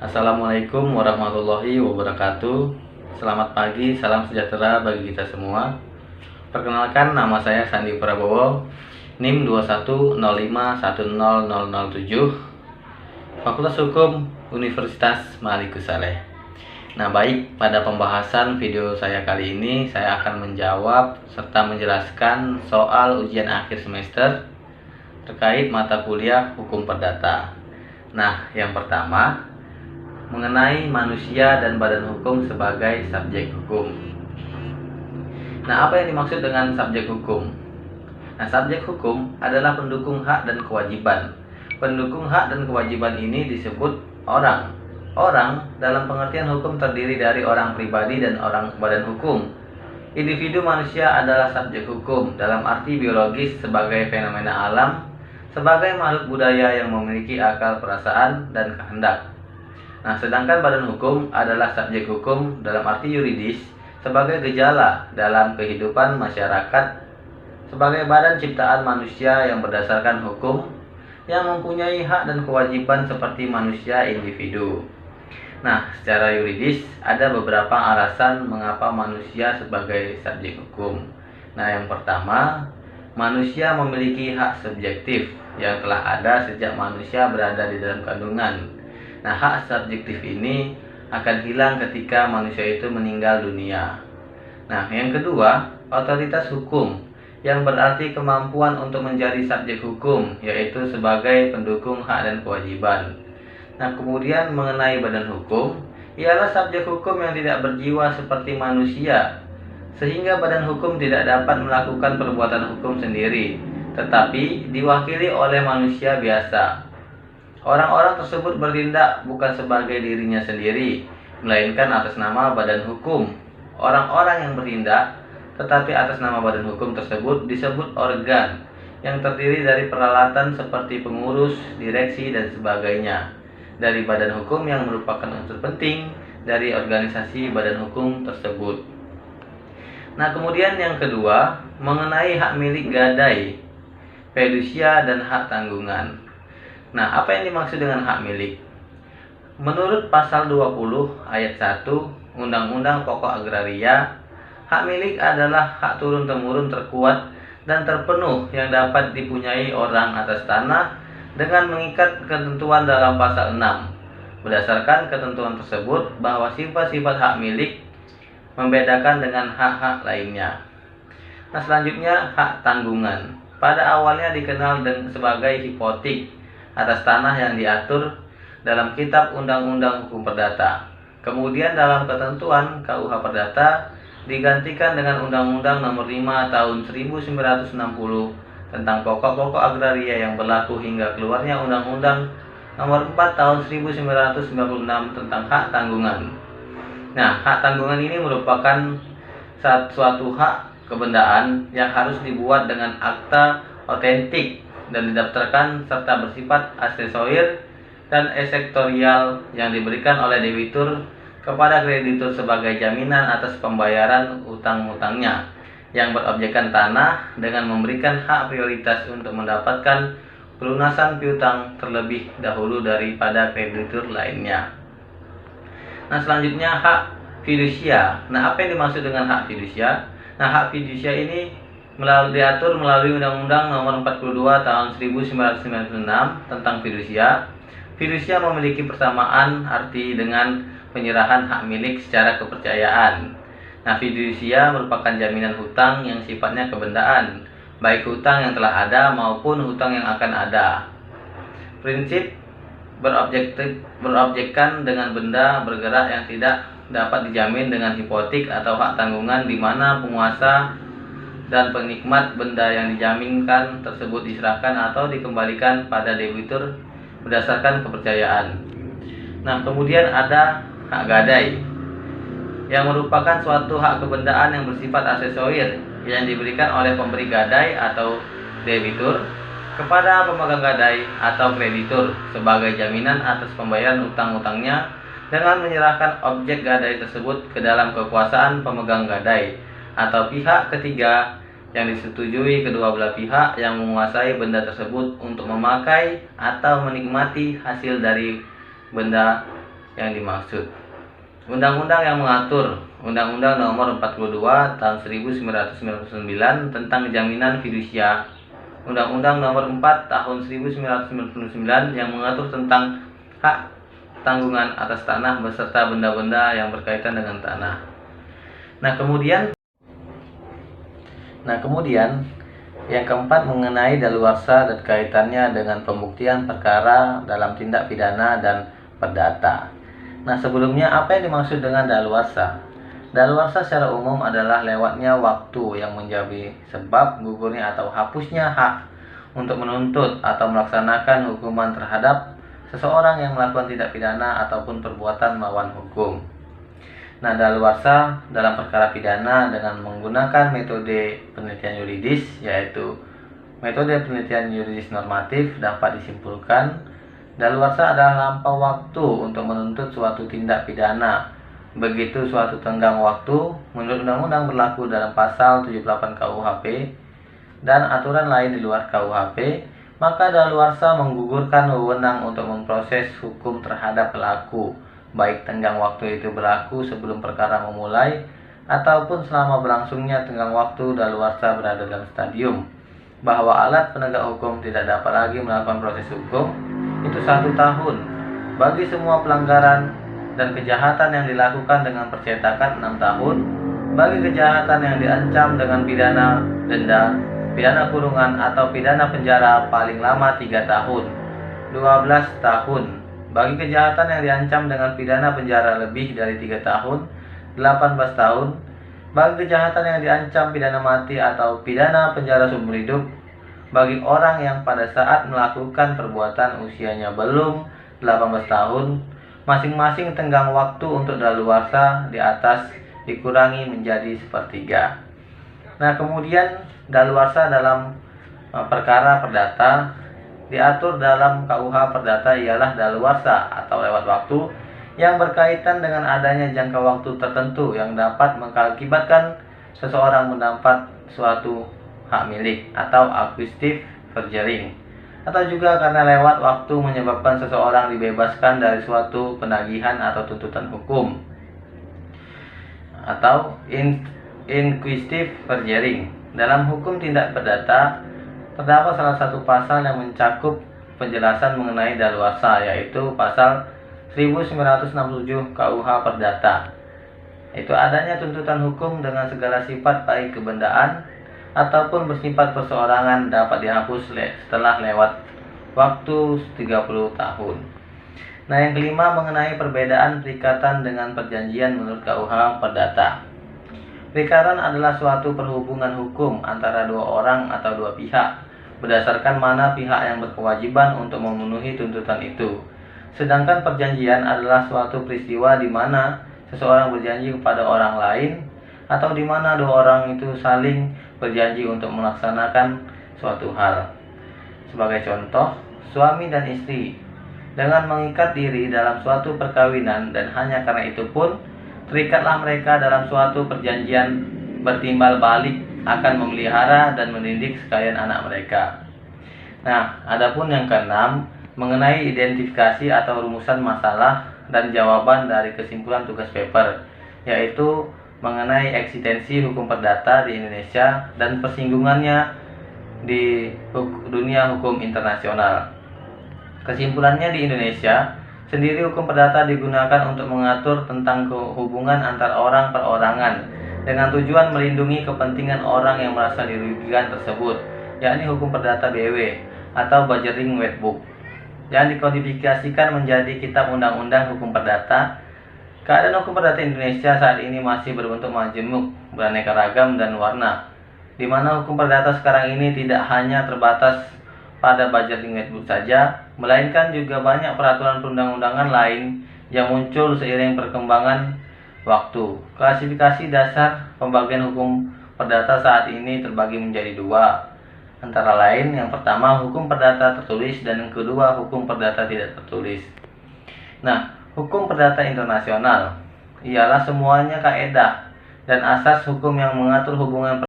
Assalamualaikum warahmatullahi wabarakatuh. Selamat pagi, salam sejahtera bagi kita semua. Perkenalkan, nama saya Sandi Prabowo, NIM 2105100007, Fakultas Hukum Universitas Malikus Saleh. Nah, baik, pada pembahasan video saya kali ini saya akan menjawab serta menjelaskan soal ujian akhir semester terkait mata kuliah Hukum Perdata. Nah, yang pertama, mengenai manusia dan badan hukum sebagai subjek hukum. Nah, apa yang dimaksud dengan subjek hukum? Nah, subjek hukum adalah pendukung hak dan kewajiban. Pendukung hak dan kewajiban ini disebut orang. Orang dalam pengertian hukum terdiri dari orang pribadi dan orang badan hukum. Individu manusia adalah subjek hukum dalam arti biologis sebagai fenomena alam, sebagai makhluk budaya yang memiliki akal, perasaan, dan kehendak. Nah, sedangkan badan hukum adalah subjek hukum dalam arti yuridis sebagai gejala dalam kehidupan masyarakat, sebagai badan ciptaan manusia yang berdasarkan hukum, yang mempunyai hak dan kewajiban seperti manusia individu. Nah, secara yuridis ada beberapa alasan mengapa manusia sebagai subjek hukum. Nah, yang pertama, manusia memiliki hak subjektif yang telah ada sejak manusia berada di dalam kandungan. Nah, hak subjektif ini akan hilang ketika manusia itu meninggal dunia. Nah, yang kedua, otoritas hukum, yang berarti kemampuan untuk menjadi subjek hukum, yaitu sebagai pendukung hak dan kewajiban. Nah, kemudian mengenai badan hukum, ialah subjek hukum yang tidak berjiwa seperti manusia, sehingga badan hukum tidak dapat melakukan perbuatan hukum sendiri, tetapi diwakili oleh manusia biasa. Orang-orang tersebut bertindak bukan sebagai dirinya sendiri, melainkan atas nama badan hukum. Orang-orang yang bertindak tetapi atas nama badan hukum tersebut disebut organ, yang terdiri dari peralatan seperti pengurus, direksi, dan sebagainya dari badan hukum yang merupakan unsur penting dari organisasi badan hukum tersebut. Nah, kemudian yang kedua, mengenai hak milik gadai, fidusia, dan hak tanggungan. Nah, apa yang dimaksud dengan hak milik? Menurut pasal 20 ayat 1 Undang-Undang Pokok Agraria, hak milik adalah hak turun-temurun terkuat dan terpenuh yang dapat dipunyai orang atas tanah dengan mengikat ketentuan dalam pasal 6. Berdasarkan ketentuan tersebut bahwa sifat-sifat hak milik membedakan dengan hak-hak lainnya. Nah, selanjutnya hak tanggungan. Pada awalnya dikenal sebagai hipotek atas tanah yang diatur dalam Kitab Undang-Undang Hukum Perdata. Kemudian dalam ketentuan KUH Perdata digantikan dengan Undang-Undang Nomor 5 Tahun 1960 tentang pokok-pokok agraria yang berlaku hingga keluarnya Undang-Undang Nomor 4 Tahun 1996 tentang hak tanggungan. Nah, hak tanggungan ini merupakan suatu hak kebendaan yang harus dibuat dengan akta otentik dan didaftarkan serta bersifat aksesorir dan eksektorial yang diberikan oleh debitur kepada kreditur sebagai jaminan atas pembayaran utang-utangnya yang berobjekkan tanah dengan memberikan hak prioritas untuk mendapatkan pelunasan piutang terlebih dahulu daripada kreditur lainnya. Nah, selanjutnya hak fidusia. Nah, apa yang dimaksud dengan hak fidusia? Nah, hak fidusia ini diatur melalui Undang-Undang Nomor 42 Tahun 1996 tentang fidusia. Fidusia memiliki persamaan arti dengan penyerahan hak milik secara kepercayaan. Nah, fidusia merupakan jaminan hutang yang sifatnya kebendaan, baik hutang yang telah ada maupun hutang yang akan ada. Prinsip berobjekkan dengan benda bergerak yang tidak dapat dijamin dengan hipotek atau hak tanggungan, di mana penguasa dan penikmat benda yang dijaminkan tersebut diserahkan atau dikembalikan pada debitur berdasarkan kepercayaan. Nah, kemudian ada hak gadai, yang merupakan suatu hak kebendaan yang bersifat aksesorir yang diberikan oleh pemberi gadai atau debitur kepada pemegang gadai atau kreditur sebagai jaminan atas pembayaran utang-utangnya dengan menyerahkan objek gadai tersebut ke dalam kekuasaan pemegang gadai atau pihak ketiga yang disetujui kedua belah pihak yang menguasai benda tersebut untuk memakai atau menikmati hasil dari benda yang dimaksud. Undang-undang yang mengatur Undang-Undang Nomor 42 Tahun 1999 tentang Jaminan Fidusia, Undang-Undang Nomor 4 Tahun 1999 yang mengatur tentang hak tanggungan atas tanah beserta benda-benda yang berkaitan dengan tanah. Nah, kemudian yang keempat mengenai daluarsa dan kaitannya dengan pembuktian perkara dalam tindak pidana dan perdata. Nah, sebelumnya apa yang dimaksud dengan daluarsa? Daluarsa secara umum adalah lewatnya waktu yang menjadi sebab gugurnya atau hapusnya hak untuk menuntut atau melaksanakan hukuman terhadap seseorang yang melakukan tindak pidana ataupun perbuatan melawan hukum. Nah, daluarsa dalam perkara pidana dengan menggunakan metode penelitian yuridis, yaitu metode penelitian yuridis normatif, dapat disimpulkan daluarsa adalah lampau waktu untuk menuntut suatu tindak pidana. Begitu suatu tenggang waktu menurut undang-undang berlaku dalam pasal 78 KUHP dan aturan lain di luar KUHP, maka daluarsa menggugurkan wewenang untuk memproses hukum terhadap pelaku, baik tenggang waktu itu berlaku sebelum perkara memulai ataupun selama berlangsungnya tenggang waktu daluarsa berada dalam stadium bahwa alat penegak hukum tidak dapat lagi melakukan proses hukum itu 1 tahun bagi semua pelanggaran dan kejahatan yang dilakukan dengan percetakan 6 tahun bagi kejahatan yang diancam dengan pidana denda, pidana kurungan atau pidana penjara paling lama 3 tahun, 12 tahun bagi kejahatan yang diancam dengan pidana penjara lebih dari 3 tahun, 18 tahun bagi kejahatan yang diancam pidana mati atau pidana penjara seumur hidup bagi orang yang pada saat melakukan perbuatan usianya belum 18 tahun, masing-masing tenggang waktu untuk daluarsa di atas dikurangi menjadi 1/3. Nah, kemudian daluarsa dalam perkara perdata diatur dalam KUH Perdata ialah daluarsa atau lewat waktu yang berkaitan dengan adanya jangka waktu tertentu yang dapat mengakibatkan seseorang mendapat suatu hak milik atau acquisitive perjuring, atau juga karena lewat waktu menyebabkan seseorang dibebaskan dari suatu penagihan atau tuntutan hukum atau inquisitive perjuring. Dalam hukum tindak perdata terdapat salah satu pasal yang mencakup penjelasan mengenai daluarsa, yaitu pasal 1967 KUH Perdata. Itu adanya tuntutan hukum dengan segala sifat baik kebendaan ataupun bersifat perseorangan dapat dihapus setelah lewat waktu 30 tahun. Nah, yang kelima mengenai perbedaan perikatan dengan perjanjian menurut KUH Perdata. Perikatan adalah suatu perhubungan hukum antara 2 orang atau 2 pihak, berdasarkan mana pihak yang berkewajiban untuk memenuhi tuntutan itu. Sedangkan perjanjian adalah suatu peristiwa di mana seseorang berjanji kepada orang lain atau di mana 2 orang itu saling berjanji untuk melaksanakan suatu hal. Sebagai contoh, suami dan istri dengan mengikat diri dalam suatu perkawinan dan hanya karena itu pun terikatlah mereka dalam suatu perjanjian bertimbal balik akan memelihara dan mendidik sekalian anak mereka. Nah, adapun yang keenam mengenai identifikasi atau rumusan masalah dan jawaban dari kesimpulan tugas paper, yaitu mengenai eksistensi hukum perdata di Indonesia dan persinggungannya di dunia hukum internasional. Kesimpulannya, di Indonesia sendiri hukum perdata digunakan untuk mengatur tentang hubungan antar orang perorangan dengan tujuan melindungi kepentingan orang yang merasa dirugikan tersebut, yakni hukum perdata BW atau Budgeting Workbook yang dikodifikasikan menjadi Kitab Undang-Undang Hukum Perdata. Keadaan hukum perdata Indonesia saat ini masih berbentuk majemuk, beraneka ragam dan warna, di mana hukum perdata sekarang ini tidak hanya terbatas pada Budgeting Workbook saja, melainkan juga banyak peraturan perundang-undangan lain yang muncul seiring perkembangan waktu. Klasifikasi dasar pembagian hukum perdata saat ini terbagi menjadi 2, antara lain yang pertama hukum perdata tertulis dan yang kedua hukum perdata tidak tertulis. Nah, hukum perdata internasional ialah semuanya kaedah dan asas hukum yang mengatur hubungan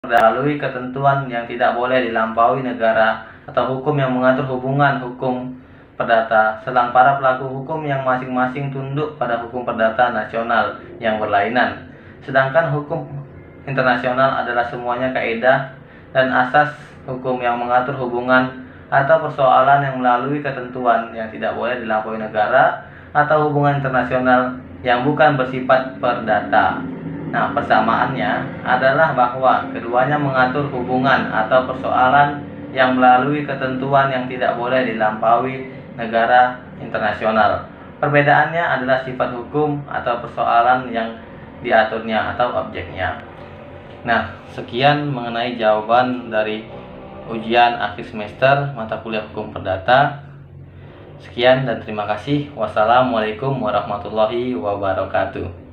melalui ketentuan yang tidak boleh dilampaui negara atau hukum yang mengatur hubungan hukum perdata, sedang para pelaku hukum yang masing-masing tunduk pada hukum perdata nasional yang berlainan. Sedangkan hukum internasional adalah semuanya kaidah dan asas hukum yang mengatur hubungan atau persoalan yang melalui ketentuan yang tidak boleh dilampaui negara atau hubungan internasional yang bukan bersifat perdata. Nah, persamaannya adalah bahwa keduanya mengatur hubungan atau persoalan yang melalui ketentuan yang tidak boleh dilampaui negara internasional. Perbedaannya adalah sifat hukum atau persoalan yang diaturnya atau objeknya. Nah, sekian mengenai jawaban dari ujian akhir semester mata kuliah hukum perdata. Sekian dan terima kasih. Wassalamualaikum warahmatullahi wabarakatuh.